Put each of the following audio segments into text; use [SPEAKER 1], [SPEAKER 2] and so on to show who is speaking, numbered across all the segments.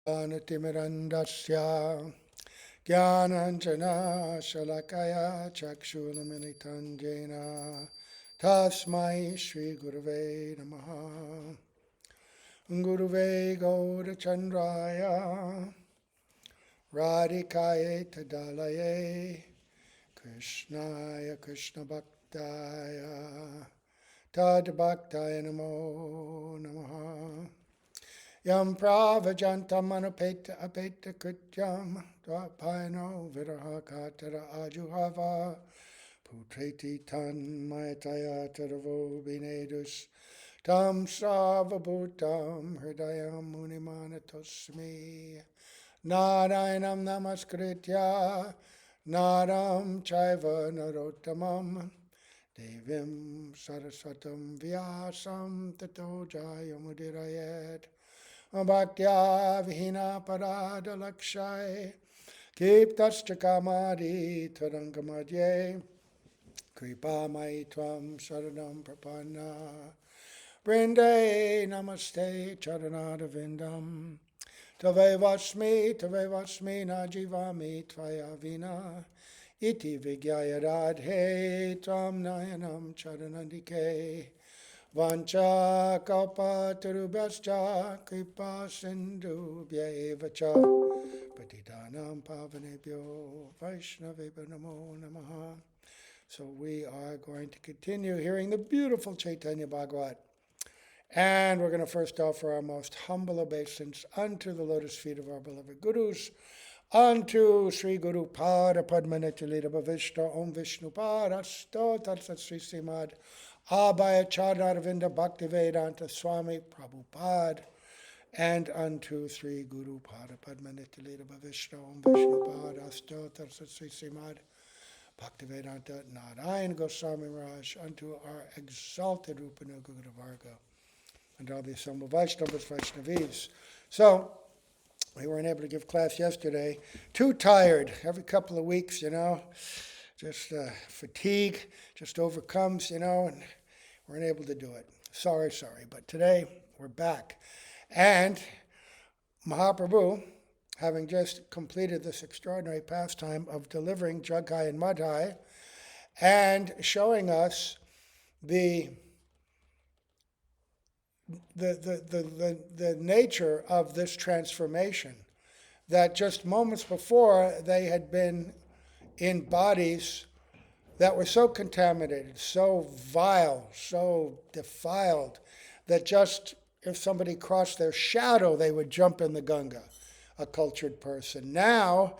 [SPEAKER 1] Timirandasya Gyananjana Shalakaya Chakshunaminitan Jena Tasmai Shri Gurave Namaha Guruve Gaura Chandraya Radhikaye Tadalaye Krishnaya Krishna Bhaktaya Tad Bhaktaya Namo Namaha Yam Pravajantam Anupeta Apeta Kutyam Dvapaino Viraha Katara Ajuhava Putreti Tan Mayataya Taravo Binedus Tam Savabhutam Hridayam Munimanatosmi Narayanam Namaskritya Naram Chaiva Narottamam Devim Saraswatam Vyasam Tato Jayamudirayet Bhaktya Vihina Parada Lakshai Kiptascha Kamadi Tarangamadye Kripa Mai Tvam Saranam Prapanna Brinde Namaste Charanada Vindam Tavevasmi Najivami Tvaya Vina Iti Vigyaya Radhe Tvam Nayanam Charanandike Vancha Kalpatarubhascha Kripa Sindhu Bhyaevacha Patidanam Pavanebhyo Vaishnavebhyo Namo Namaha. So we are going to continue hearing the beautiful Chaitanya Bhagavat. And we're going to first offer our most humble obeisance unto the lotus feet of our beloved Gurus, unto Sri Guru Pada Padmanechalita Bhavishta Om Vishnu Parasto Tatsat Sri Srimad Abhaya Chadarvinda Bhaktivedanta Swami Prabhupada, and unto Sri Guru Pada Padmanechalita Bhavishta Om Vishnu Parasto Tatsat Sri Srimad Bhaktivedanta Narayan Goswami Maharaj, unto our exalted Rupanuga Varga, and all the assembled Vaishnavas, Vaishnavis. So, we weren't able to give class yesterday. Too tired. Every couple of weeks, just fatigue just overcomes, and weren't able to do it. Sorry. But today, we're back. And Mahaprabhu, having just completed this extraordinary pastime of delivering Jagai and Madhai, and showing us the nature of this transformation, that just moments before they had been in bodies that were so contaminated, so vile, so defiled, that just if somebody crossed their shadow, they would jump in the Ganga, a cultured person. Now,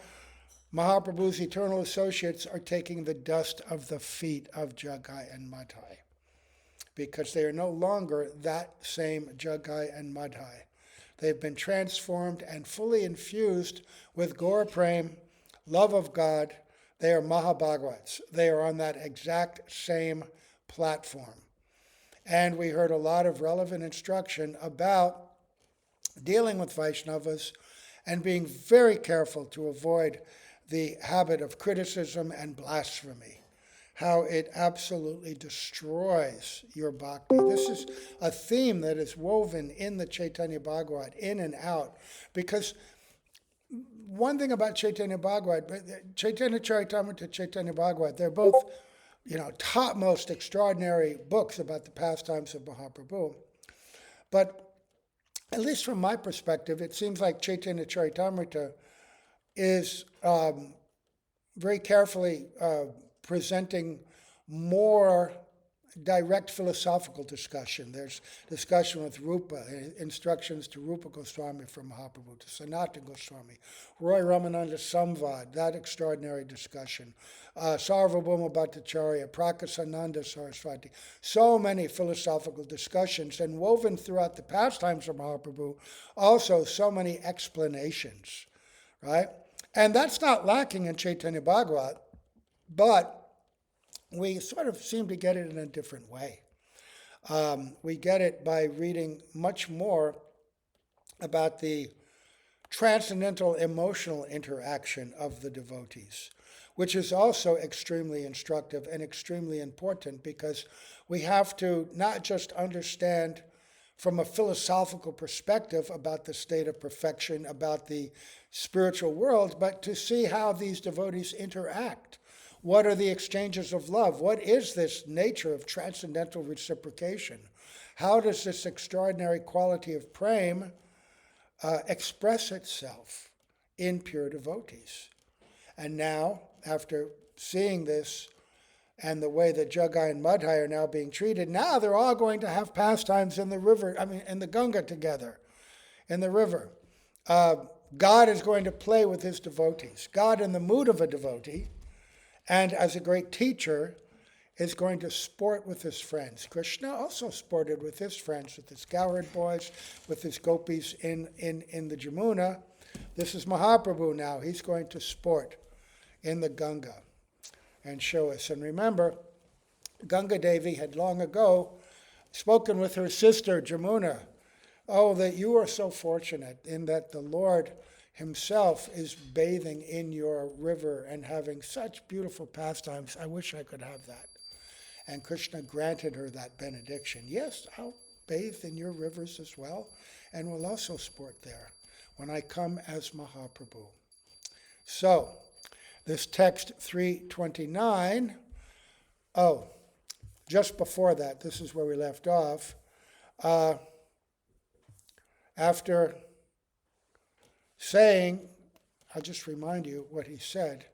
[SPEAKER 1] Mahaprabhu's eternal associates are taking the dust of the feet of Jagai and Madhai, because they are no longer that same Jagai and Madhai. They've been transformed and fully infused with Gaura Prem, love of God. They are Mahabhagavats. They are on that exact same platform. And we heard a lot of relevant instruction about dealing with Vaishnavas and being very careful to avoid the habit of criticism and blasphemy, how it absolutely destroys your bhakti. This is a theme that is woven in the Chaitanya Bhagavat, in and out, because one thing about Chaitanya Bhagavat, Chaitanya Charitamrita, Chaitanya Bhagavat, they're both, topmost extraordinary books about the pastimes of Mahaprabhu. But at least from my perspective, it seems like Chaitanya Charitamrita is very carefully presenting more direct philosophical discussion. There's discussion with Rupa, instructions to Rupa Goswami from Mahaprabhu, to Sanatana Goswami, Roy Ramananda Samvad, that extraordinary discussion, Sarvabhauma Bhattacharya, Prakasananda Saraswati, so many philosophical discussions, and woven throughout the pastimes of Mahaprabhu, also so many explanations, right? And that's not lacking in Chaitanya Bhagavat, but we sort of seem to get it in a different way. We get it by reading much more about the transcendental emotional interaction of the devotees, which is also extremely instructive and extremely important, because we have to not just understand from a philosophical perspective about the state of perfection, about the spiritual world, but to see how these devotees interact. What are the exchanges of love? What is this nature of transcendental reciprocation? How does this extraordinary quality of prema express itself in pure devotees? And now, after seeing this and the way that Jagai and Madhai are now being treated, now they're all going to have pastimes in the river, in the Ganga together, in the river. God is going to play with his devotees. God, in the mood of a devotee, and as a great teacher, is going to sport with his friends. Krishna also sported with his friends, with his cowherd boys, with his gopis in the Jamuna. This is Mahaprabhu now. He's going to sport in the Ganga and show us. And remember, Ganga Devi had long ago spoken with her sister Jamuna. Oh, that you are so fortunate in that the Lord himself is bathing in your river and having such beautiful pastimes. I wish I could have that. And Krishna granted her that benediction. Yes, I'll bathe in your rivers as well, and will also sport there when I come as Mahaprabhu. So, this text 329, just before that, this is where we left off. After saying, I'll just remind you what he said,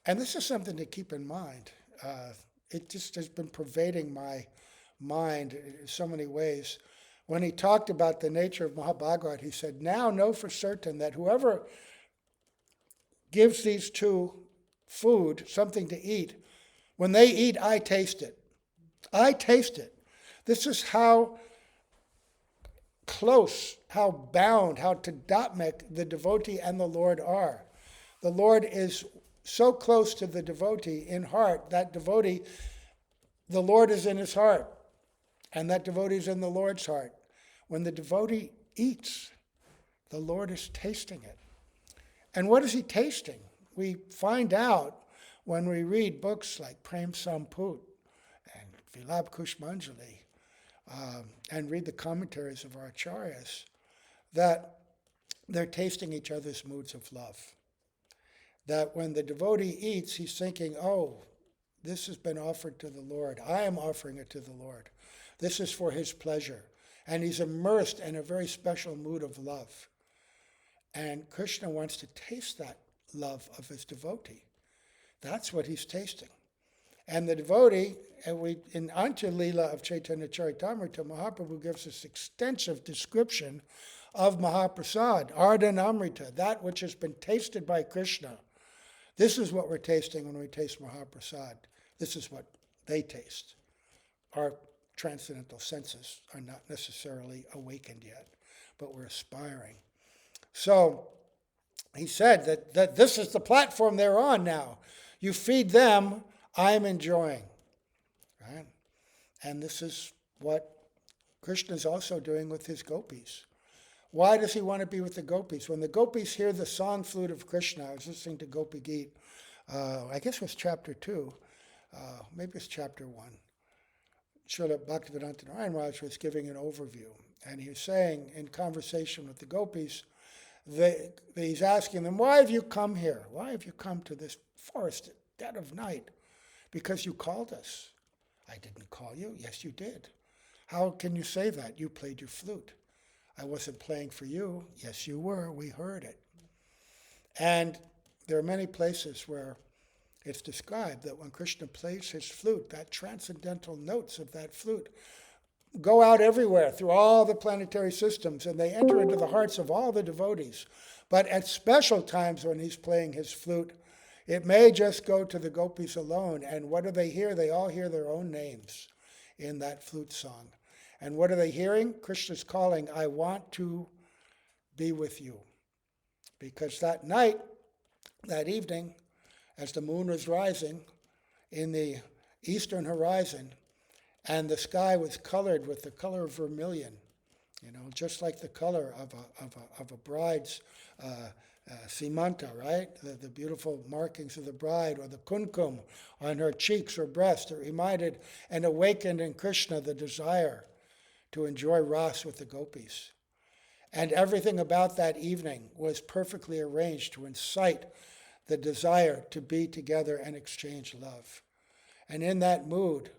[SPEAKER 1] and this is something to keep in mind. It just has been pervading my mind in so many ways. When he talked about the nature of Mahabhagavat, he said, now know for certain that whoever gives these two food, something to eat, when they eat, I taste it. I taste it. This is how close, how bound, how tadatmek the devotee and the Lord are. The Lord is so close to the devotee in heart, that devotee, the Lord is in his heart, and that devotee is in the Lord's heart. When the devotee eats, the Lord is tasting it. And what is he tasting? We find out when we read books like Prem Samput and Vilab Kushmanjali, and read the commentaries of our acharyas, that they're tasting each other's moods of love. That when the devotee eats, he's thinking, oh, this has been offered to the Lord. I am offering it to the Lord. This is for his pleasure. And he's immersed in a very special mood of love. And Krishna wants to taste that love of his devotee. That's what he's tasting. And the devotee, in Antya Leela of Chaitanya Charitamrita, Mahaprabhu gives us extensive description of Mahaprasad, Ardhanamrita, that which has been tasted by Krishna. This is what we're tasting when we taste Mahaprasad. This is what they taste. Our transcendental senses are not necessarily awakened yet, but we're aspiring. So he said that this is the platform they're on now. You feed them, I'm enjoying. Right? And this is what Krishna is also doing with his gopis. Why does he want to be with the gopis? When the gopis hear the song flute of Krishna, I was listening to Gopi Geet, I guess it was chapter 2, maybe it's chapter 1. Srila Bhaktivedanta Narayan Raj was giving an overview, and he was saying in conversation with the gopis, he's asking them, why have you come here? Why have you come to this forest at dead of night? Because you called us. I didn't call you. Yes, you did. How can you say that? You played your flute. I wasn't playing for you. Yes, you were. We heard it. And there are many places where it's described that when Krishna plays his flute, that transcendental notes of that flute go out everywhere through all the planetary systems, and they enter into the hearts of all the devotees. But at special times when he's playing his flute, it may just go to the gopis alone. And what do they hear? They all hear their own names in that flute song. And what are they hearing? Krishna's calling, I want to be with you. Because that night, that evening, as the moon was rising in the eastern horizon, and the sky was colored with the color of vermilion, just like the color of a bride's simanta, right? The beautiful markings of the bride, or the kumkum on her cheeks or breast, that reminded and awakened in Krishna the desire to enjoy Ras with the gopis. And everything about that evening was perfectly arranged to incite the desire to be together and exchange love. And in that mood,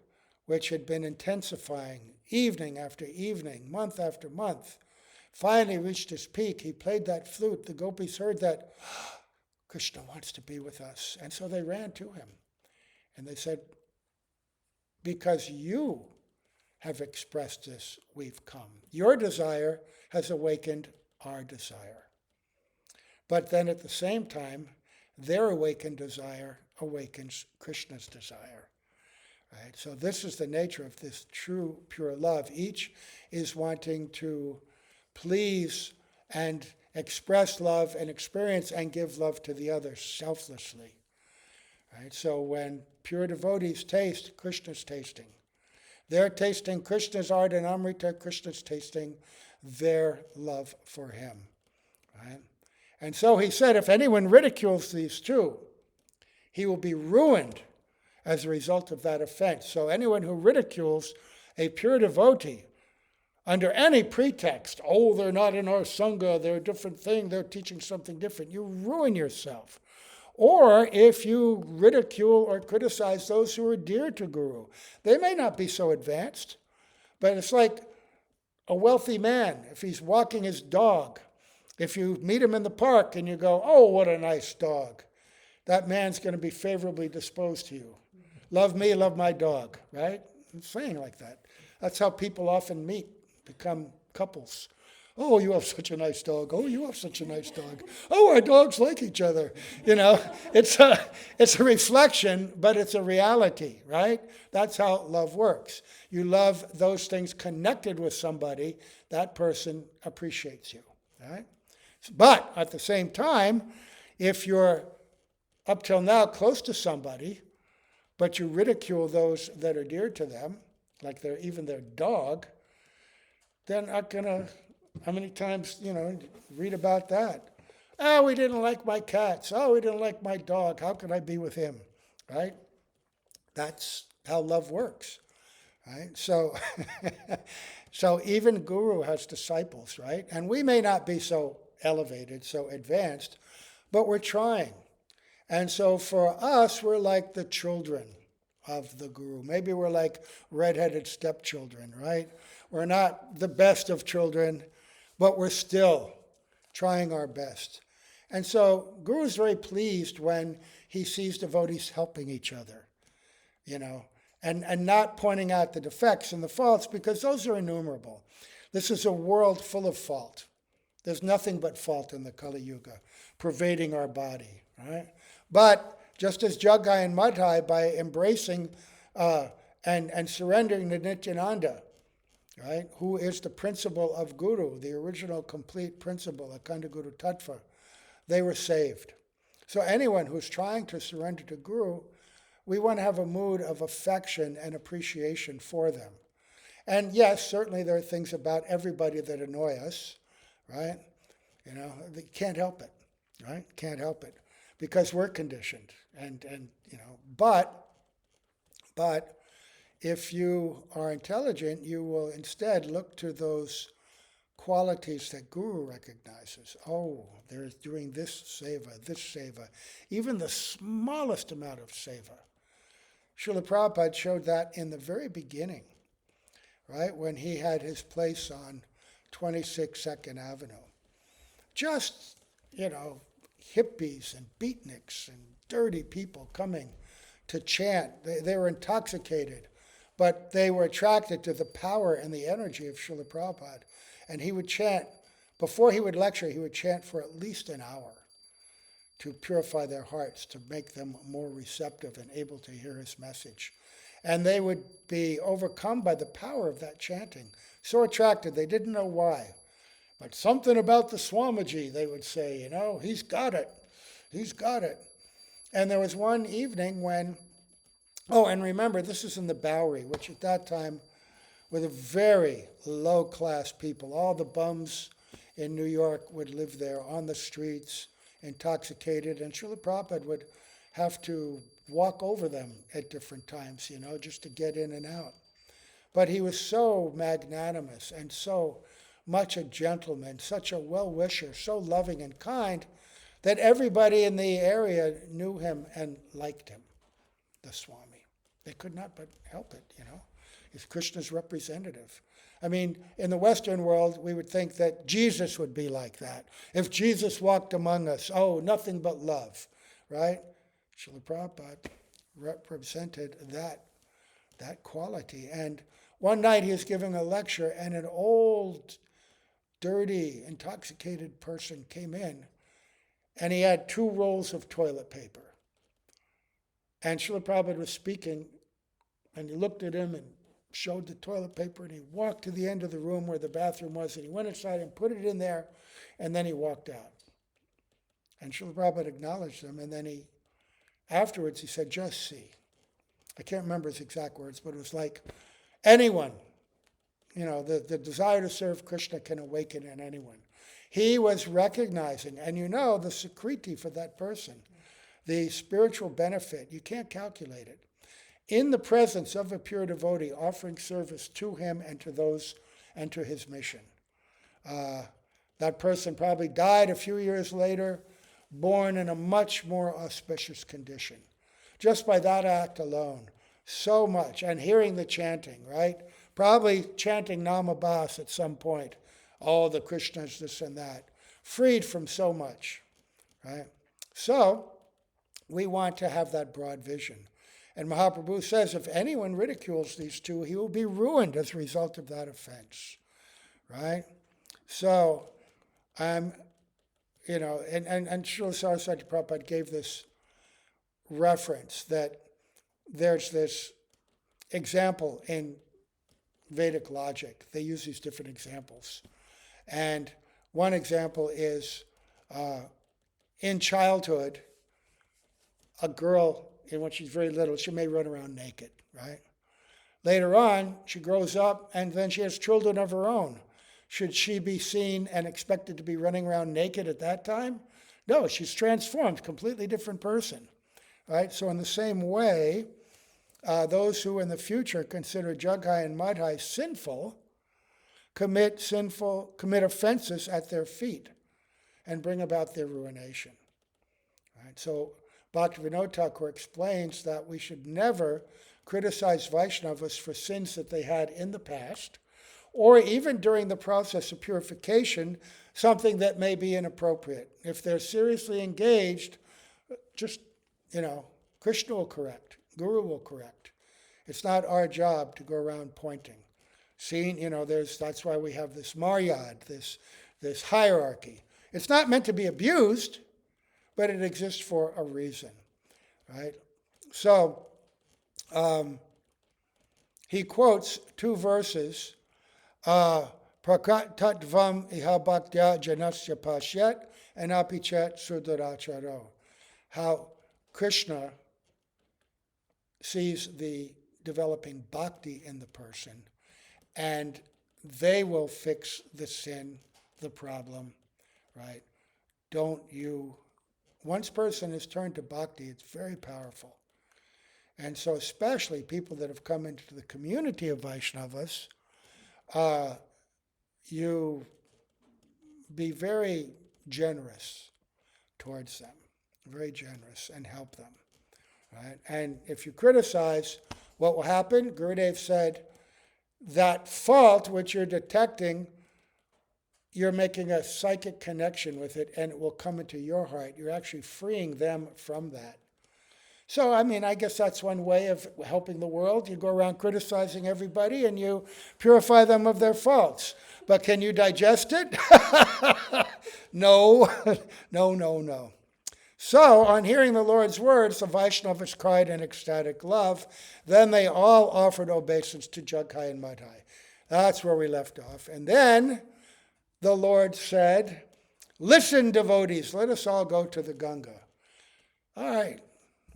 [SPEAKER 1] which had been intensifying evening after evening, month after month, finally reached its peak. He played that flute. The gopis heard that, Krishna wants to be with us. And so they ran to him. And they said, because you have expressed this, we've come. Your desire has awakened our desire. But then at the same time, their awakened desire awakens Krishna's desire. Right? So this is the nature of this true, pure love. Each is wanting to please and express love and experience and give love to the other selflessly. Right? So when pure devotees taste, Krishna's tasting. They're tasting Krishna's art and Amrita, Krishna's tasting their love for him. Right? And so he said, if anyone ridicules these two, he will be ruined as a result of that offense. So anyone who ridicules a pure devotee under any pretext, oh, they're not in our Sangha, they're a different thing, they're teaching something different, you ruin yourself. Or if you ridicule or criticize those who are dear to Guru, they may not be so advanced, but it's like a wealthy man, if he's walking his dog, if you meet him in the park and you go, oh, what a nice dog, that man's going to be favorably disposed to you. Love me, love my dog, right? It's saying like that. That's how people often meet, become couples. Oh, you have such a nice dog. Oh, you have such a nice dog. Oh, our dogs like each other. You know, it's a reflection, but it's a reality, right? That's how love works. You love those things connected with somebody, that person appreciates you, right? But at the same time, if you're up till now close to somebody, but you ridicule those that are dear to them, like even their dog, they're not going to, how many times, read about that? Oh, we didn't like my cats. Oh, we didn't like my dog. How could I be with him? Right? That's how love works. Right? So, so even Guru has disciples, right? And we may not be so elevated, so advanced, but we're trying. And so for us, we're like the children of the Guru. Maybe we're like redheaded stepchildren, right? We're not the best of children, but we're still trying our best. And so Guru's very pleased when he sees devotees helping each other, and not pointing out the defects and the faults, because those are innumerable. This is a world full of fault. There's nothing but fault in the Kali Yuga, pervading our body, right? But just as Jagai and Madhai, by embracing and surrendering to Nityananda, right, who is the principle of Guru, the original complete principle, Akhanda Guru Tattva, they were saved. So anyone who's trying to surrender to Guru, we want to have a mood of affection and appreciation for them. And yes, certainly there are things about everybody that annoy us, right? They can't help it, right? Can't help it. Because we're conditioned, but if you are intelligent, you will instead look to those qualities that Guru recognizes. Oh, they're doing this seva, even the smallest amount of seva. Srila Prabhupada showed that in the very beginning, right, when he had his place on 26 2nd Avenue. Just, hippies and beatniks and dirty people coming to chant. They were intoxicated, but they were attracted to the power and the energy of Srila Prabhupada. And he would chant, before he would lecture, he would chant for at least an hour to purify their hearts, to make them more receptive and able to hear his message. And they would be overcome by the power of that chanting. So attracted, they didn't know why. But something about the Swamiji, they would say, he's got it. He's got it. And there was one evening when, and remember, this is in the Bowery, which at that time were the very low-class people. All the bums in New York would live there on the streets, intoxicated, and Srila Prabhupada would have to walk over them at different times, just to get in and out. But he was so magnanimous and so much a gentleman, such a well-wisher, so loving and kind, that everybody in the area knew him and liked him, the Swami. They could not but help it, He's Krishna's representative. I mean, in the Western world, we would think that Jesus would be like that. If Jesus walked among us, nothing but love, right? Srila Prabhupada represented that quality. And one night he was giving a lecture, and an old, dirty, intoxicated person came in, and he had 2 rolls of toilet paper. And Srila Prabhupada was speaking, and he looked at him and showed the toilet paper, and he walked to the end of the room where the bathroom was, and he went inside and put it in there, and then he walked out. And Srila Prabhupada acknowledged him, and then afterwards he said, "Just see." I can't remember his exact words, but it was like, anyone, the desire to serve Krishna can awaken in anyone. He was recognizing, and the sukriti for that person, the spiritual benefit, you can't calculate it. In the presence of a pure devotee, offering service to him and to those and to his mission. That person probably died a few years later, born in a much more auspicious condition. Just by that act alone, so much. And hearing the chanting, right? Probably chanting Namabhas at some point. The Krishnas, this and that. Freed from so much, right? So, we want to have that broad vision. And Mahaprabhu says, if anyone ridicules these two, he will be ruined as a result of that offense, right? So, and Srila Saraswati Prabhupada gave this reference that there's this example in Vedic logic. They use these different examples. And one example is in childhood, a girl, when she's very little, she may run around naked, right? Later on, she grows up and then she has children of her own. Should she be seen and expected to be running around naked at that time? No, she's transformed, completely different person, right? So in the same way, those who in the future consider Jaghai and Madhai sinful, commit offenses at their feet and bring about their ruination. Right? So Bhaktivinoda Thakur explains that we should never criticize Vaishnavas for sins that they had in the past, or even during the process of purification, something that may be inappropriate. If they're seriously engaged, just, Krishna will correct, Guru will correct. It's not our job to go around pointing. Seeing, that's why we have this maryad, this hierarchy. It's not meant to be abused, but it exists for a reason, right? So, he quotes 2 verses, Prakatvam iha bhaktya janasya pashyat and apichat suduracharo. How Krishna sees the developing bhakti in the person, and they will fix the sin, the problem, right? Once person is turned to bhakti, it's very powerful. And so especially people that have come into the community of Vaishnavas, you be very generous towards them, very generous, and help them, right? And if you criticize, what will happen? Gurudev said, that fault which you're detecting, you're making a psychic connection with it, and it will come into your heart. You're actually freeing them from that. So, I guess that's one way of helping the world. You go around criticizing everybody and you purify them of their faults. But can you digest it? No, no. So, on hearing the Lord's words, the Vaishnavas cried in ecstatic love. Then they all offered obeisance to Jaghai and Madhai. That's where we left off. And then the Lord said, listen, devotees, let us all go to the Ganga. All right.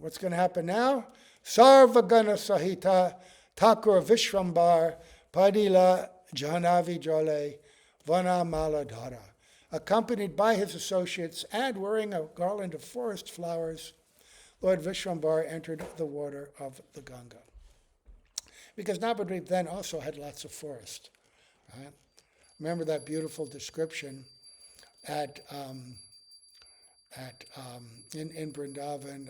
[SPEAKER 1] What's going to happen now? Sarvagana Sahita Thakur Vishwambar Padila Jahanavi Jole Vana Maladhara. Accompanied by his associates and wearing a garland of forest flowers, Lord Vishwambar entered the water of the Ganga. because Navadvip then also had lots of forest. Right? Remember that beautiful description at in Vrindavan,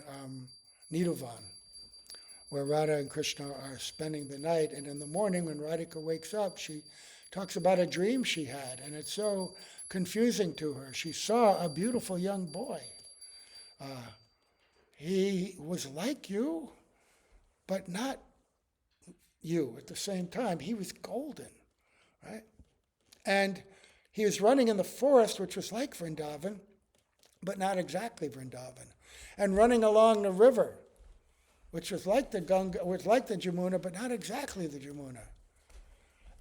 [SPEAKER 1] Nidhuvan, where Radha and Krishna are spending the night. And in the morning, when Radhika wakes up, she talks about a dream she had, and it's so confusing to her. She saw a beautiful young boy. He was like you, but not you at the same time. He was golden, right? And he was running in the forest, which was like Vrindavan, but not exactly Vrindavan. And running along the river, which was like the Ganga, was like the Jamuna, but not exactly the Jamuna.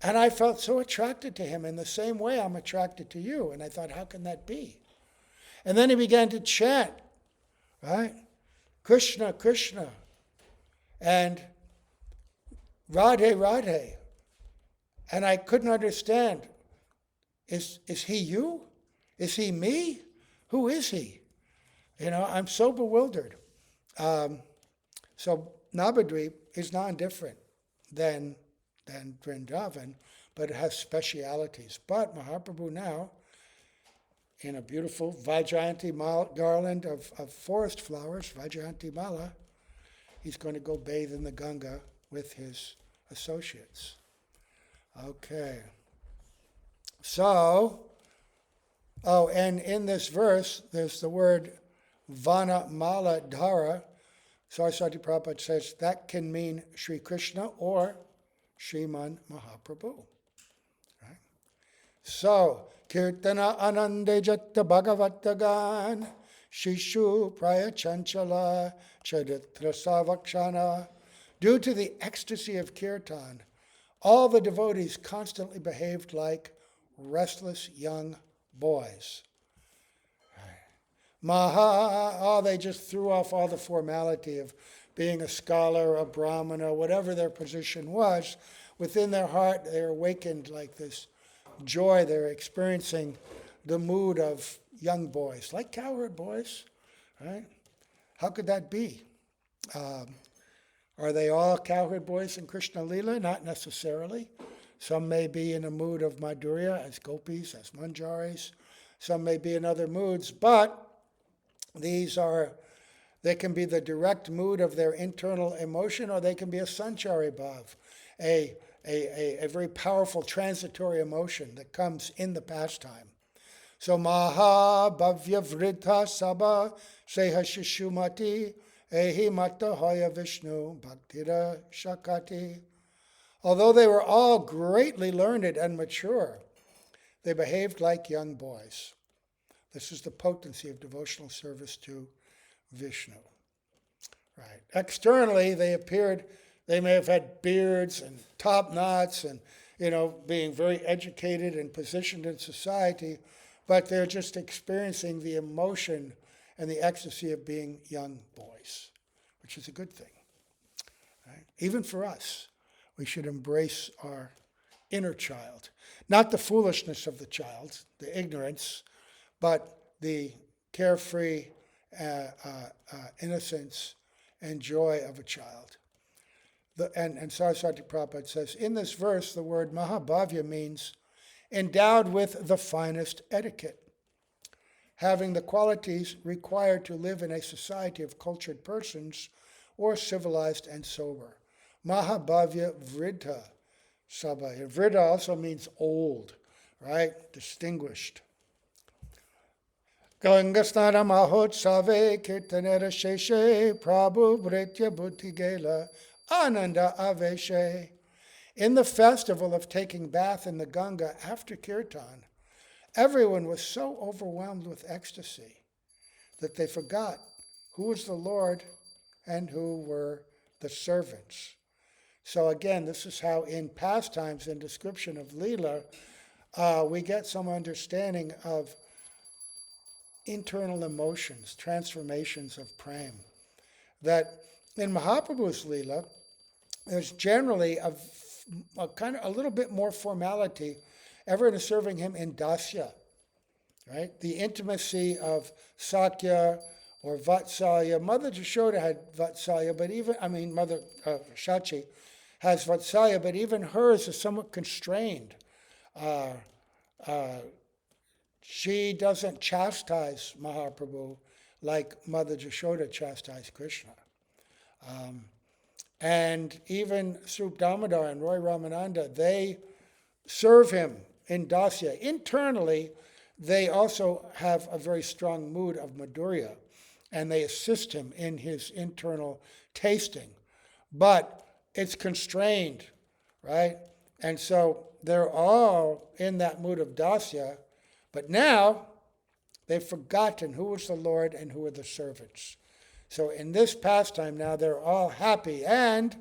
[SPEAKER 1] And I felt so attracted to him in the same way I'm attracted to you. And I thought, how can that be? And then he began to chant, right? Krishna, Krishna, and Radhe, Radhe. And I couldn't understand, is he you? Is he me? Who is he? I'm so bewildered. So Navadvip is non-different than Vrindavan, but it has specialities. But Mahaprabhu now, in a beautiful Vaijayanti garland of forest flowers, Vaijayanti Mala, he's going to go bathe in the Ganga with his associates. Okay. So, and in this verse, there's the word Vana Mala Dhara. Saraswati Prabhupada says that can mean Sri Krishna or Sriman Mahaprabhu. Right? So, Kirtana Anande Jatta Bhagavatagan Shishu Praya Chanchala Charitra Savakshana. Due to the ecstasy of Kirtan, all the devotees constantly behaved like restless young boys. Maha, they just threw off all the formality of being a scholar, a brahmana, whatever their position was. Within their heart, they're awakened like this joy. They're experiencing the mood of young boys, like cowherd boys, right? How could that be? Are they all cowherd boys in Krishna Lila? Not necessarily. Some may be in a mood of Madhurya as gopis, as manjaris. Some may be in other moods, but they can be the direct mood of their internal emotion, or they can be a sanchari bhav, a very powerful transitory emotion that comes in the pastime. So Maha Bhavya Vritha Sabha Seha Shishumati Ehi Mata Hoya Vishnu Bhaktira Shakati. Although they were all greatly learned and mature, they behaved like young boys. This is the potency of devotional service to Vishnu. Right. Externally, they may have had beards and top knots and, being very educated and positioned in society, but they're just experiencing the emotion and the ecstasy of being young boys, which is a good thing. Right? Even for us, we should embrace our inner child. Not the foolishness of the child, the ignorance, but the carefree innocence and joy of a child. And Saraswati Prabhupada says, in this verse, the word Mahabhavya means endowed with the finest etiquette, having the qualities required to live in a society of cultured persons or civilized and sober. Mahabhavya Vridha Sabha. Vridha also means old, right? Distinguished. Gangasnana Mahotsave Kirtanera Sheshe Prabhu Britya Buddhi Gela Ananda Aveshe. In the festival of taking bath in the Ganga after Kirtan, everyone was so overwhelmed with ecstasy that they forgot who was the Lord and who were the servants. So again, this is how in pastimes and description of Leela, we get some understanding of internal emotions, transformations of prem. That in Mahaprabhu's Leela, there's generally a little bit more formality. Everyone is serving him in dasya, right? The intimacy of Sakya or Vatsalya. Mother Jashoda had Vatsalya, but Mother Shachi has Vatsalya, but even hers is somewhat constrained. Uh, uh, she doesn't chastise Mahaprabhu like Mother Jashoda chastised Krishna. And even Srup Damodar and Roy Ramananda, they serve him in Dasya. Internally, they also have a very strong mood of Madhurya, and they assist him in his internal tasting. But it's constrained, right? And so they're all in that mood of Dasya, but now they've forgotten who was the Lord and who are the servants. So in this pastime now, they're all happy. And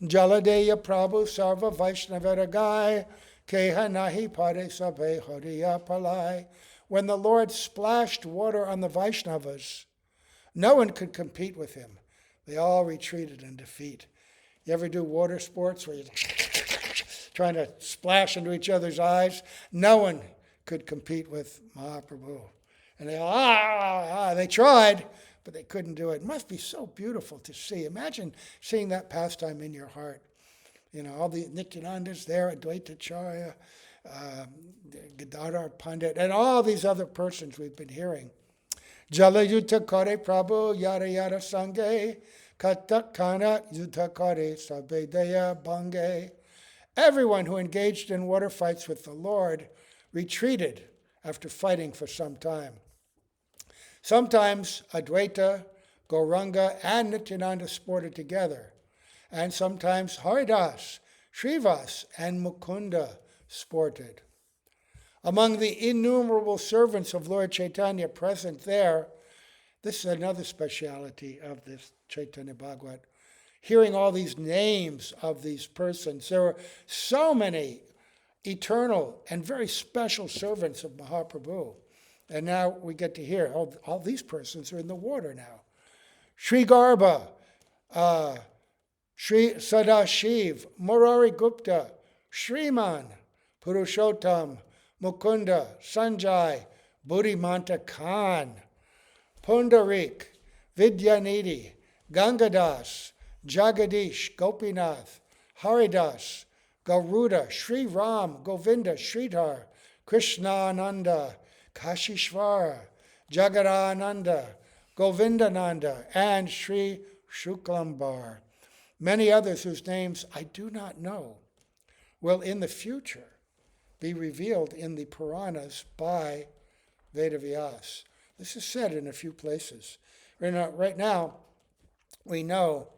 [SPEAKER 1] Jaladeya Prabhu Sarva Vaishnavaragai Keha Nahi Pade Sabhe Hariya Palai. When the Lord splashed water on the Vaishnavas, no one could compete with him. They all retreated in defeat. You ever do water sports where you're trying to splash into each other's eyes? No one could compete with Mahaprabhu. And they they tried, but they couldn't do it. It must be so beautiful to see. Imagine seeing that pastime in your heart. You know, all the Nityanandas there, Advaita Charya, Gadadhar Pandit, and all these other persons we've been hearing. Jala Yuta Kare Prabhu Yara Yara Sange Katakana Yuta Kare Sabedeya Bange. Everyone who engaged in water fights with the Lord retreated after fighting for some time. Sometimes Advaita, Gauranga, and Nityananda sported together. And sometimes Haridas, Srivas, and Mukunda sported. Among the innumerable servants of Lord Chaitanya present there, this is another speciality of this Chaitanya Bhagavat, hearing all these names of these persons. There are so many eternal and very special servants of Mahaprabhu. And now we get to hear, all these persons are in the water now. Sri Garbha, Sri Sadashiv, Murari Gupta, Shriman, Purushottam, Mukunda, Sanjay, Buddhimanta Khan, Pundarik, Vidyanidhi, Gangadas, Jagadish, Gopinath, Haridas, Garuda, Sri Ram, Govinda, Sridhar, Krishnananda, Kashishvara, Jagadananda, Govindananda, and Sri Shuklambar. Many others whose names I do not know will in the future be revealed in the Puranas by Vedavyas. This is said in a few places. Right now, we know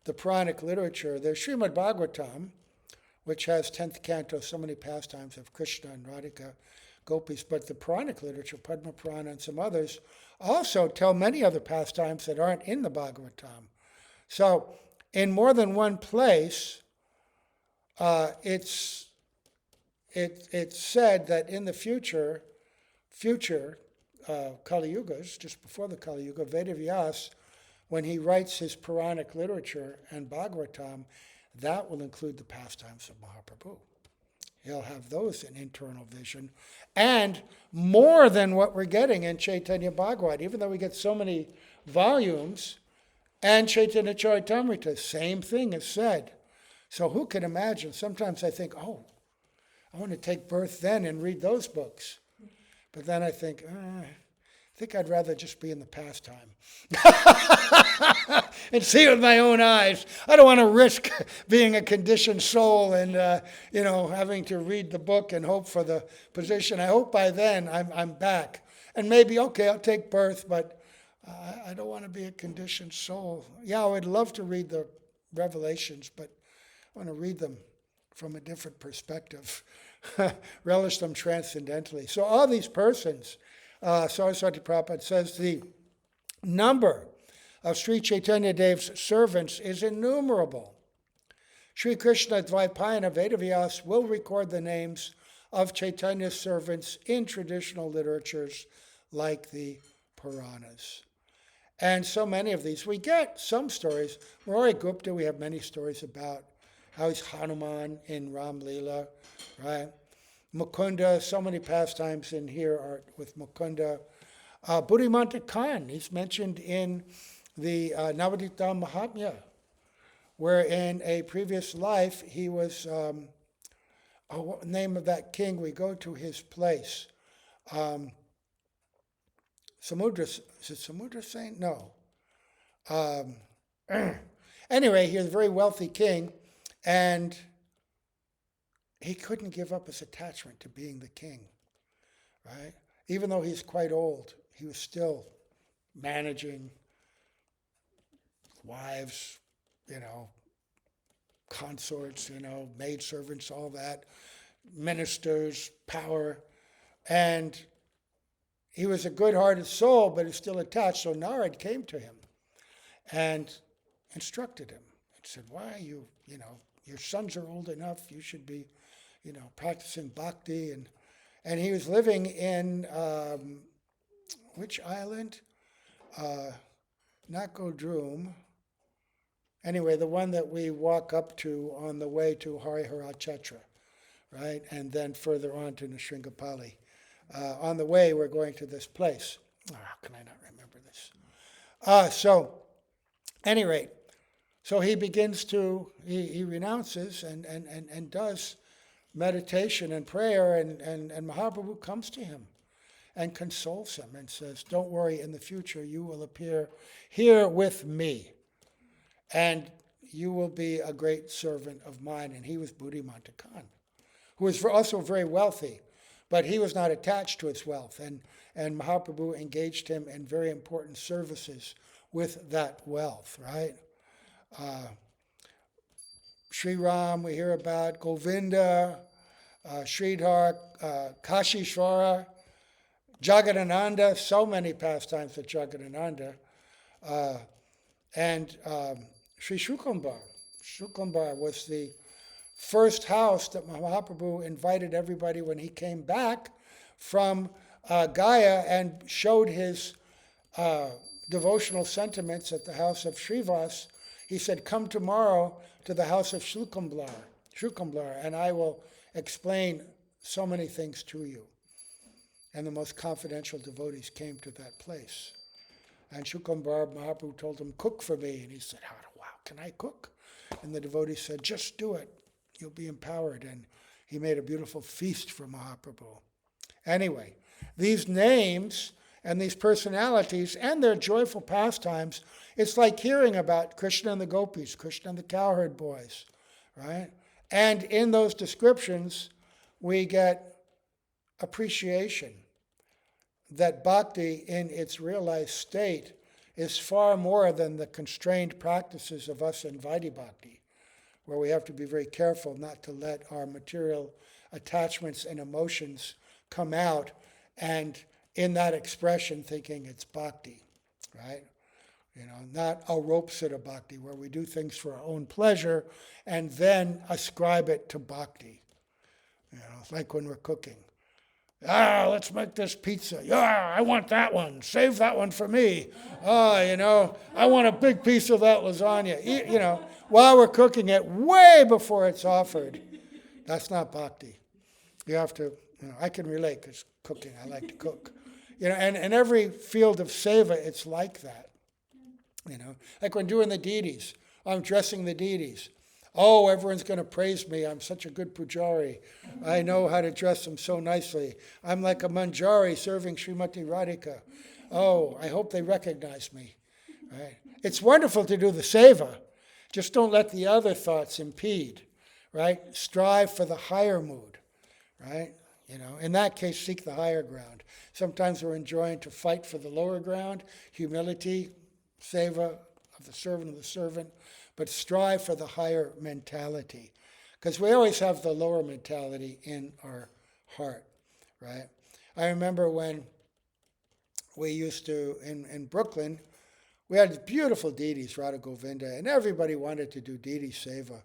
[SPEAKER 1] the Puranic literature. There's Srimad Bhagavatam, which has 10th canto, so many pastimes of Krishna and Radhika, gopis, but the Puranic literature, Padma Purana and some others, also tell many other pastimes that aren't in the Bhagavatam. So in more than one place, it's said that in the future Kali Yugas, just before the Kali Yuga, Vedavyas, when he writes his Puranic literature and Bhagavatam, that will include the pastimes of Mahaprabhu. He'll have those in internal vision. And more than what we're getting in Chaitanya Bhagavat, even though we get so many volumes, and Chaitanya Charitamrita, same thing is said. So who can imagine? Sometimes I think, I want to take birth then and read those books. But then I think I'd rather just be in the pastime and see it with my own eyes. I don't want to risk being a conditioned soul and having to read the book and hope for the position. I hope by then I'm back, and maybe I'll take birth, but I don't want to be a conditioned soul. Yeah, I would love to read the Revelations, but I want to read them from a different perspective, relish them transcendentally. So all these persons. Saraswati Prabhupada says the number of Sri Chaitanya Dev's servants is innumerable. Sri Krishna Dvaipayana Vedavyas will record the names of Chaitanya's servants in traditional literatures like the Puranas. And so many of these, we get some stories. Murari Gupta, we have many stories about how he's Hanuman in Ram Leela, right? Mukunda, so many pastimes in here are with Mukunda. Buddhimanta Khan, he's mentioned in the Navadita Mahatmya, where in a previous life he was, what name of that king? We go to his place. Samudra, is it Samudra Sain? No. Anyway, he was a very wealthy king, and he couldn't give up his attachment to being the king, right? Even though he's quite old, he was still managing wives, consorts, maidservants, all that, ministers, power. And he was a good-hearted soul, but he's still attached. So Narad came to him and instructed him and said, why are you, your sons are old enough, you should be, practicing bhakti. And he was living in, which island? Not Godrum. Anyway, the one that we walk up to on the way to Harihara Chatra, right? And then further on to Nrsimhapali. On the way, we're going to this place. Oh, how can I not remember this? So, any rate, so he begins to, he renounces and does meditation and prayer, and Mahaprabhu comes to him and consoles him and says, don't worry, in the future you will appear here with me, and you will be a great servant of mine. And he was Buddhimanta Khan, who was also very wealthy, but he was not attached to his wealth, and Mahaprabhu engaged him in very important services with that wealth, right? Sri Ram, we hear about Govinda, Sridhar, Kashishvara, Jagadananda, so many pastimes with Jagadananda, and Sri Shukambar. Shukambar was the first house that Mahaprabhu invited everybody when he came back from Gaya and showed his devotional sentiments at the house of Srivas. He said, come tomorrow to the house of Shukambar, and I will explain so many things to you. And the most confidential devotees came to that place. And Shukambar, Mahaprabhu told him, cook for me. And he said, wow, can I cook? And the devotee said, just do it. You'll be empowered. And he made a beautiful feast for Mahaprabhu. Anyway, these names and these personalities and their joyful pastimes, it's like hearing about Krishna and the gopis, Krishna and the cowherd boys, right? And in those descriptions, we get appreciation that bhakti in its realized state is far more than the constrained practices of us in Vaidhi Bhakti, where we have to be very careful not to let our material attachments and emotions come out, and in that expression thinking it's bhakti, right? Not aropsita bhakti, where we do things for our own pleasure and then ascribe it to bhakti. It's like when we're cooking. Let's make this pizza. Yeah, I want that one. Save that one for me. I want a big piece of that lasagna. While we're cooking it, way before it's offered. That's not bhakti. You have to, I can relate because cooking, I like to cook. And in every field of seva, it's like that. Like when doing the deities, I'm dressing the deities. Oh, everyone's going to praise me. I'm such a good pujari. I know how to dress them so nicely. I'm like a manjari serving Srimati Radhika. Oh, I hope they recognize me. Right? It's wonderful to do the seva. Just don't let the other thoughts impede. Right? Strive for the higher mood. Right? In that case, seek the higher ground. Sometimes we're enjoying to fight for the lower ground, humility, seva of the servant, but strive for the higher mentality. Because we always have the lower mentality in our heart, right? I remember when we used to, in Brooklyn, we had beautiful deities, Radha Govinda, and everybody wanted to do deity seva.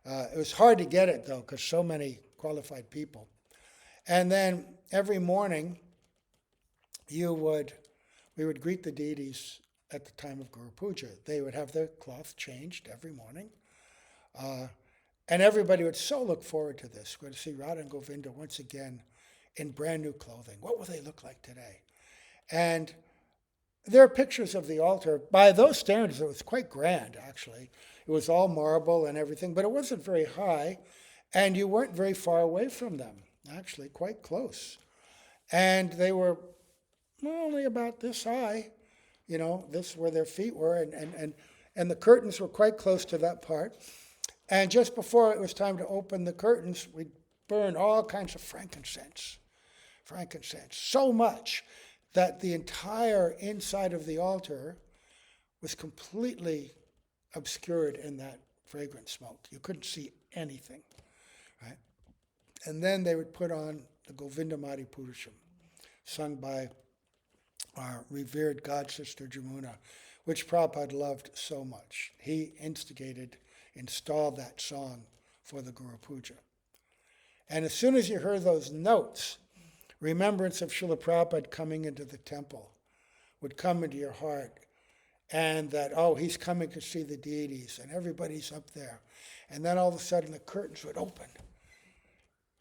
[SPEAKER 1] It was hard to get it, though, because so many qualified people. And then every morning, we would greet the deities at the time of Guru Puja. They would have their cloth changed every morning. And everybody would so look forward to this. We're going to see Radha and Govinda once again in brand new clothing. What will they look like today? And there are pictures of the altar. By those standards, it was quite grand, actually. It was all marble and everything, but it wasn't very high, and you weren't very far away from them, actually, quite close. And they were only about this high, this where their feet were, and the curtains were quite close to that part. And just before it was time to open the curtains, we'd burn all kinds of frankincense, so much that the entire inside of the altar was completely obscured in that fragrant smoke. You couldn't see anything, right? And then they would put on the Govindamati Purusham, sung by our revered god sister Jamuna, which Prabhupada loved so much. He installed that song for the Guru Puja. And as soon as you heard those notes, remembrance of Srila Prabhupada coming into the temple would come into your heart, and that, he's coming to see the deities, and everybody's up there. And then all of a sudden the curtains would open,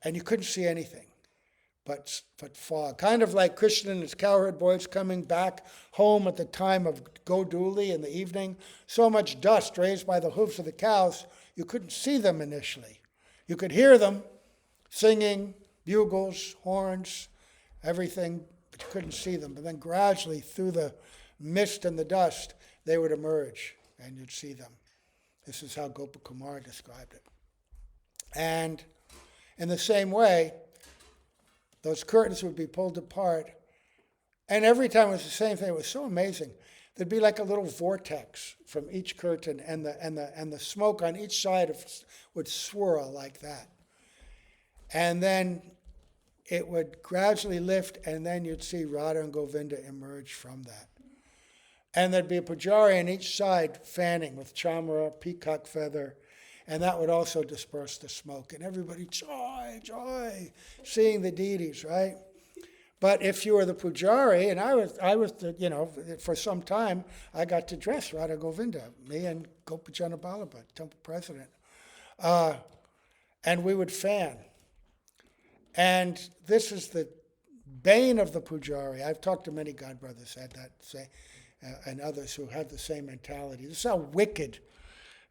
[SPEAKER 1] and you couldn't see anything but fog. Kind of like Krishna and his cowherd boys coming back home at the time of Goduli in the evening. So much dust raised by the hooves of the cows, you couldn't see them initially. You could hear them singing, bugles, horns, everything, but you couldn't see them. But then gradually, through the mist and the dust, they would emerge, and you'd see them. This is how Gopakumar described it. And in the same way, those curtains would be pulled apart, and every time it was the same thing. It was so amazing. There'd be like a little vortex from each curtain, and the smoke on each side would swirl like that. And then it would gradually lift, and then you'd see Radha and Govinda emerge from that. And there'd be a pujari on each side fanning with chamara, peacock feather, and that would also disperse the smoke. And everybody, joy, joy, seeing the deities, right? But if you were the pujari, and I was for some time, I got to dress Radha Govinda, me and Gopajana Balaba, temple president. And we would fan. And this is the bane of the pujari. I've talked to many godbrothers who had that say, and others who had the same mentality. This is how wicked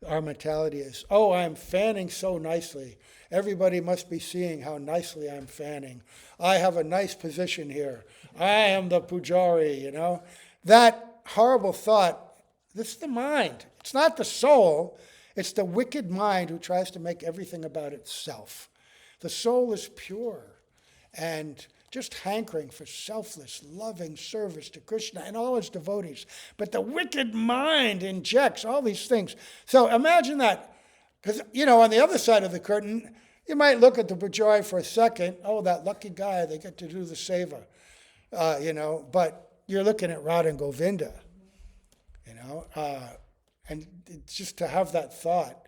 [SPEAKER 1] our mentality is. Oh, I'm fanning so nicely. Everybody must be seeing how nicely I'm fanning. I have a nice position here. I am the pujari, That horrible thought, this is the mind. It's not the soul. It's the wicked mind who tries to make everything about itself. The soul is pure and just hankering for selfless, loving service to Krishna and all his devotees. But the wicked mind injects all these things. So imagine that. Because, on the other side of the curtain, you might look at the pujari for a second. Oh, that lucky guy, they get to do the seva. But you're looking at Radha and Govinda. And it's just to have that thought,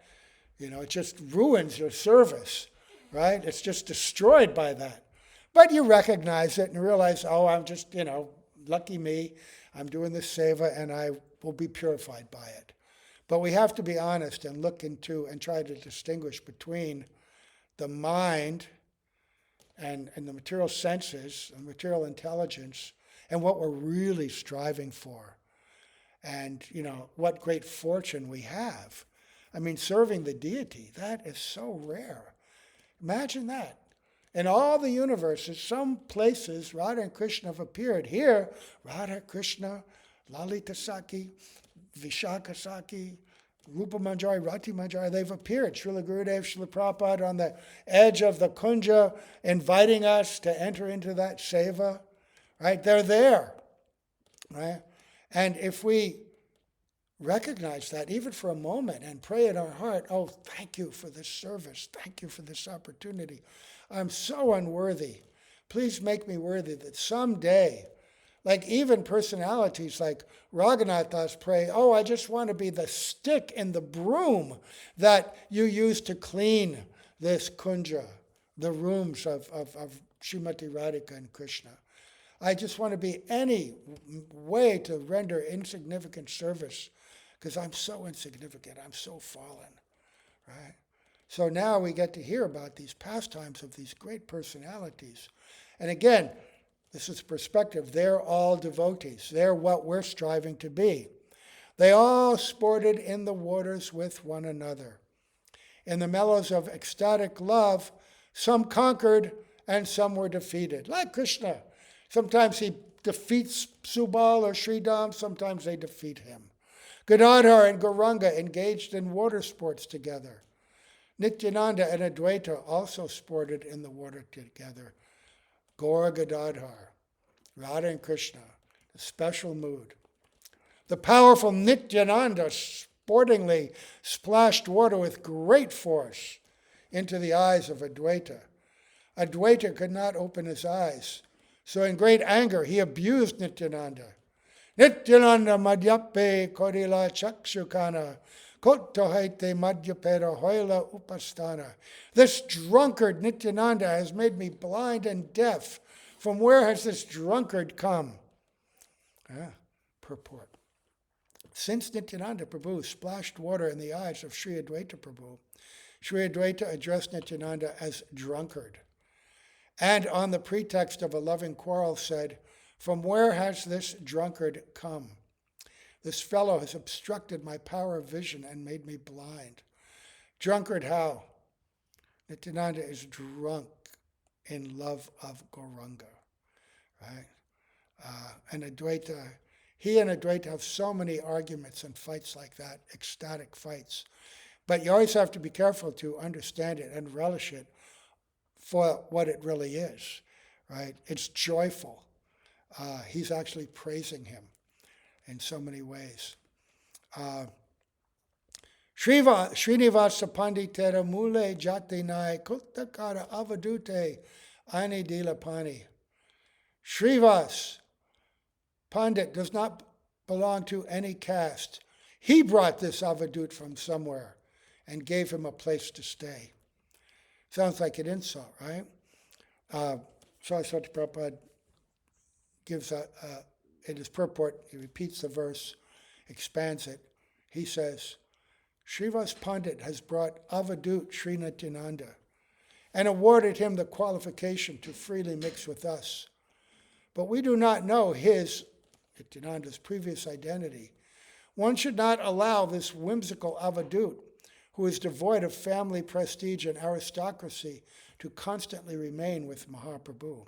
[SPEAKER 1] it just ruins your service, right? It's just destroyed by that. But you recognize it and realize, I'm just, lucky me. I'm doing this seva and I will be purified by it. But we have to be honest and look into and try to distinguish between the mind and the material senses and material intelligence and what we're really striving for. And, what great fortune we have. I mean, serving the deity, that is so rare. Imagine that. In all the universes, some places Radha and Krishna have appeared. Here, Radha, Krishna, Lalita Saki, Vishaka Saki, Rupa Manjari, Rati Manjari, they've appeared. Srila Gurudev, Srila Prabhupada on the edge of the kunja, inviting us to enter into that seva. Right? They're there. Right? And if we recognize that, even for a moment, and pray in our heart, thank you for this service. Thank you for this opportunity. I'm so unworthy. Please make me worthy that someday, like even personalities like Raghunatha's pray, I just want to be the stick in the broom that you use to clean this kunja, the rooms of Srimati Radhika and Krishna. I just want to be any way to render insignificant service because I'm so insignificant. I'm so fallen, right? So now we get to hear about these pastimes of these great personalities. And again, This is perspective. They're all devotees. They're what we're striving to be. They all sported in the waters with one another. In the mellows of ecstatic love, some conquered and some were defeated. Like Krishna. Sometimes he defeats Subal or Sridham, sometimes they defeat him. Gadadhar and Gauranga engaged in water sports together. Nityananda and Advaita also sported in the water together. Gaura Gadadhar, Radha and Krishna, a special mood. The powerful Nityananda sportingly splashed water with great force into the eyes of Advaita. Advaita could not open his eyes, so in great anger he abused Nityananda. Nityananda madhyape kodila chakshukana kotohaite madhyapera hoila upasthana. This drunkard Nityananda has made me blind and deaf. From where has this drunkard come? Purport. Since Nityananda Prabhu splashed water in the eyes of Sri Advaita Prabhu, Sri Advaita addressed Nityananda as drunkard, and on the pretext of a loving quarrel said, "From where has this drunkard come? This fellow has obstructed my power of vision and made me blind." Drunkard how? Nityananda is drunk in love of Gauranga, right? And Advaita, he and Advaita have so many arguments and fights like that, ecstatic fights. But you always have to be careful to understand it and relish it for what it really is, right? It's joyful. He's actually praising him in so many ways. Srinivasa Panditera Mule Jatinai Kuttakara Avadute Ani Dilapani. Srivas Pandit does not belong to any caste. He brought this avadut from somewhere and gave him a place to stay. Sounds like an insult, right? Saraswati Prabhupada gives in his purport, he repeats the verse, expands it. He says, Srivas Pandit has brought avadut Sri Nityananda and awarded him the qualification to freely mix with us. But we do not know his, Nityananda's, previous identity. One should not allow this whimsical avadut, who is devoid of family prestige and aristocracy, to constantly remain with Mahaprabhu.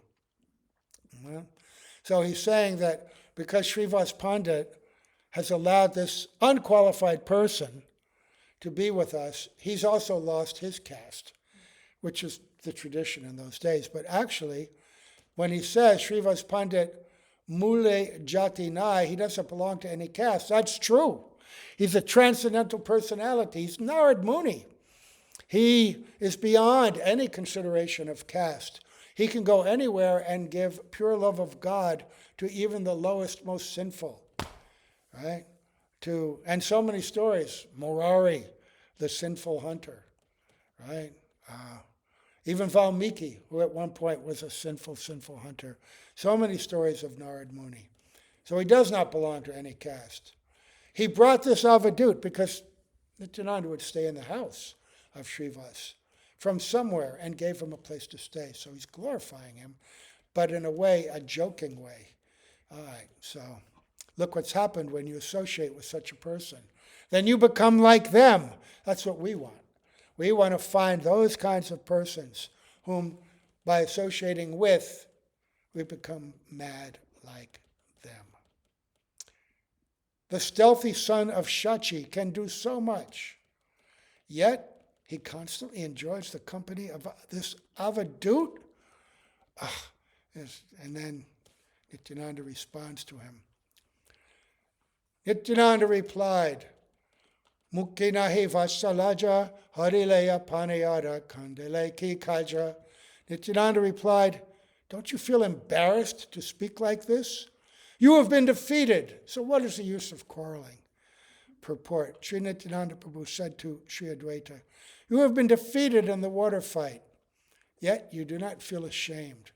[SPEAKER 1] So he's saying that because Srivas Pandit has allowed this unqualified person to be with us, he's also lost his caste, which is the tradition in those days. But actually, when he says Srivas Pandit Mule Jati Nai, he doesn't belong to any caste. That's true. He's a transcendental personality. He's Narad Muni. He is beyond any consideration of caste. He can go anywhere and give pure love of God to even the lowest, most sinful, right? And so many stories. Murari, the sinful hunter, right? Even Valmiki, who at one point was a sinful hunter. So many stories of Narad Muni. So he does not belong to any caste. He brought this avadut because Nityananda would stay in the house of Srivas from somewhere and gave him a place to stay. So he's glorifying him, but in a way, a joking way. All right, so look what's happened when you associate with such a person. Then you become like them. That's what we want. We want to find those kinds of persons whom, by associating with, we become mad like them. The stealthy son of Shachi can do so much, yet he constantly enjoys the company of this avadut. And then Nityananda responds to him. Nityananda replied, Mukhi nahi vasalaja harileya panayada kandele ki kaja. Nityananda replied, don't you feel embarrassed to speak like this? You have been defeated, so what is the use of quarreling? Purport. Sri Nityananda Prabhu said to Sri Advaita, you have been defeated in the water fight, yet you do not feel ashamed.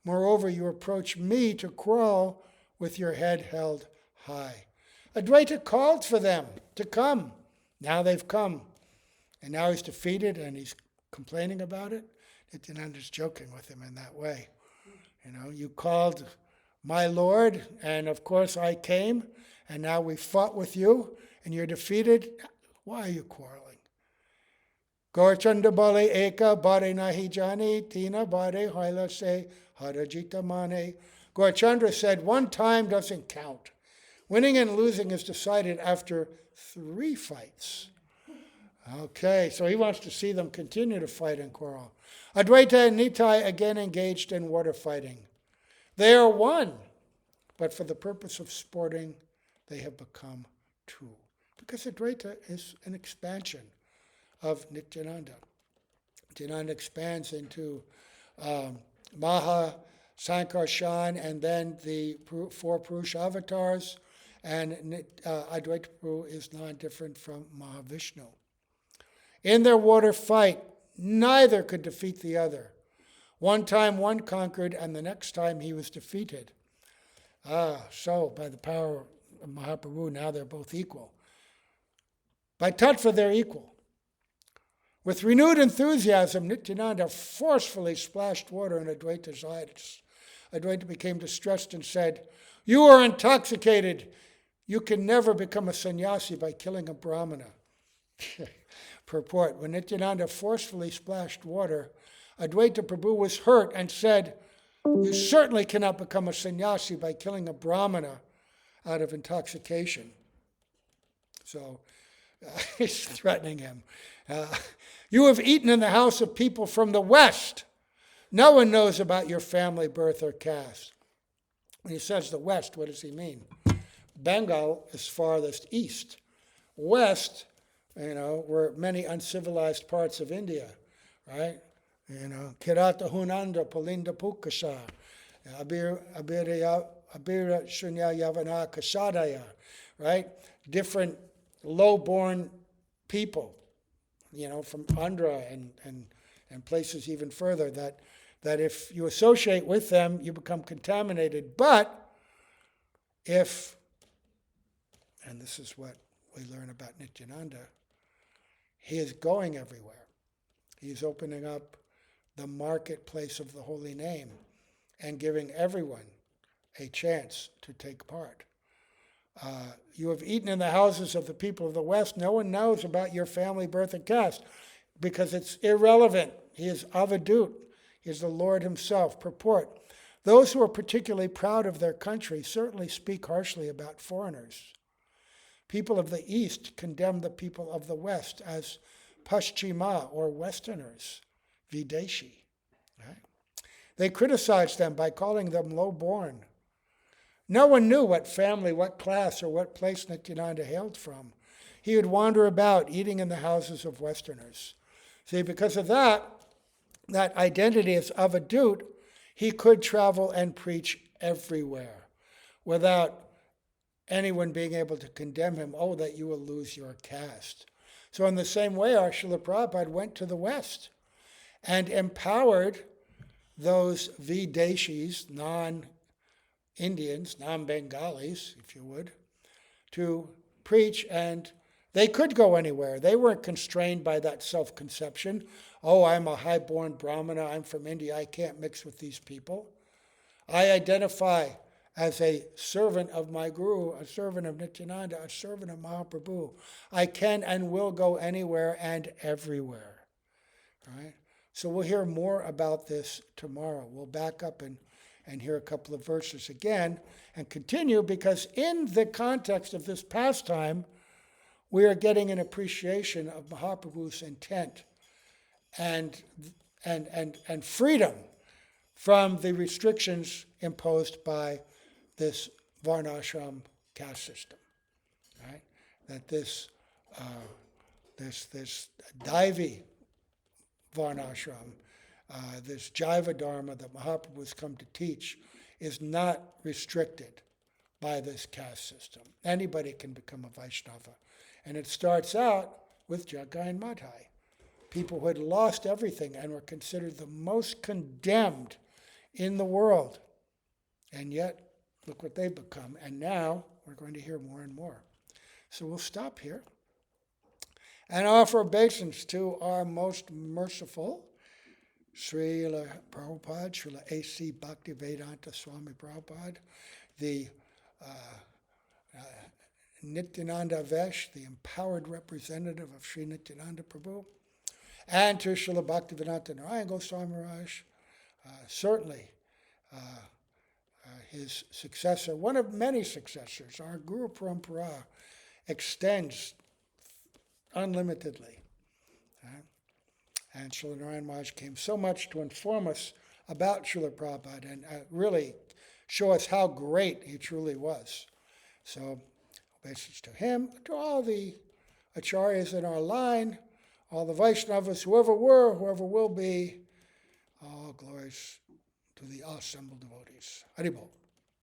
[SPEAKER 1] Moreover, you approach me to quarrel with your head held high. Advaita called for them to come. Now they've come. And now he's defeated and he's complaining about it. Nityananda's joking with him in that way. You called my Lord, and of course I came, and now we fought with you, and you're defeated. Why are you quarreling? Gorchanda bale eka bare nahi jani, tina bare hoila se harajita mane. Gorchandra said, one time doesn't count. Winning and losing is decided after 3 fights. Okay, so he wants to see them continue to fight and quarrel. Advaita and Nitai again engaged in water fighting. They are one, but for the purpose of sporting, they have become 2. Because Advaita is an expansion of Nityananda. Nityananda expands into Maha, Sankarshan, and then the 4 Purusha avatars, and Advaita Prabhu is non-different from Mahavishnu. In their water fight, neither could defeat the other. One time one conquered, and the next time he was defeated. So by the power of Mahaprabhu, now they're both equal. By Tattva, they're equal. With renewed enthusiasm, Nityananda forcefully splashed water in Advaita's eyes. Advaita became distressed and said, "You are intoxicated. You can never become a sannyasi by killing a brahmana." Purport: when Nityananda forcefully splashed water, Advaita Prabhu was hurt and said, "You certainly cannot become a sannyasi by killing a brahmana out of intoxication." So he's threatening him. You have eaten in the house of people from the West. No one knows about your family, birth, or caste. When he says the West, what does he mean? Bengal is farthest east. West, were many uncivilized parts of India, right? Kirata Hunanda, Palinda Pukasha, Abira Shunya Yavana Kashadaya, right? Different low-born people, from Andhra and places even further, that if you associate with them, you become contaminated. But if, and this is what we learn about Nityananda, he is going everywhere. He's opening up the marketplace of the holy name and giving everyone a chance to take part. You have eaten in the houses of the people of the West. No one knows about your family, birth, and caste because it's irrelevant. He is avadut. He is the Lord himself. Purport: those who are particularly proud of their country certainly speak harshly about foreigners. People of the East condemn the people of the West as Paschima, or Westerners, Videshi. Right? They criticize them by calling them low-born. No one knew what family, what class, or what place Nityananda hailed from. He would wander about eating in the houses of Westerners. See, because of that identity as avadut, he could travel and preach everywhere without anyone being able to condemn him, that you will lose your caste. So in the same way, our Srila Prabhupada went to the West and empowered those Videshis, non-Indians, non-Bengalis, if you would, to preach, and they could go anywhere. They weren't constrained by that self-conception. I'm a high-born Brahmana, I'm from India, I can't mix with these people. I identify as a servant of my Guru, a servant of Nityananda, a servant of Mahaprabhu. I can and will go anywhere and everywhere. Right? So we'll hear more about this tomorrow. We'll back up and hear a couple of verses again and continue, because in the context of this pastime, we are getting an appreciation of Mahaprabhu's intent and freedom from the restrictions imposed by this Varnashram caste system, right? That this Daivi Varnashram, this Jaiva Dharma that Mahaprabhu has come to teach, is not restricted by this caste system. Anybody can become a Vaishnava. And it starts out with Jagai and Madhai, people who had lost everything and were considered the most condemned in the world. And yet, look what they've become. And now we're going to hear more and more. So we'll stop here and offer obeisance to our most merciful Srila Prabhupada, Srila A.C. Bhaktivedanta Swami Prabhupada, the Nityananda Vesh, the empowered representative of Sri Nityananda Prabhu, and to Srila Bhaktivedanta Narayan Goswami Maharaj, certainly his successor, one of many successors. Our Guru Parampara extends unlimitedly. And Srila Narayan Maharaj came so much to inform us about Srila Prabhupada and really show us how great he truly was. So, obeisance to him, to all the acharyas in our line, all the Vaishnavas, whoever were, whoever will be, all glories to the assembled devotees. Haribol.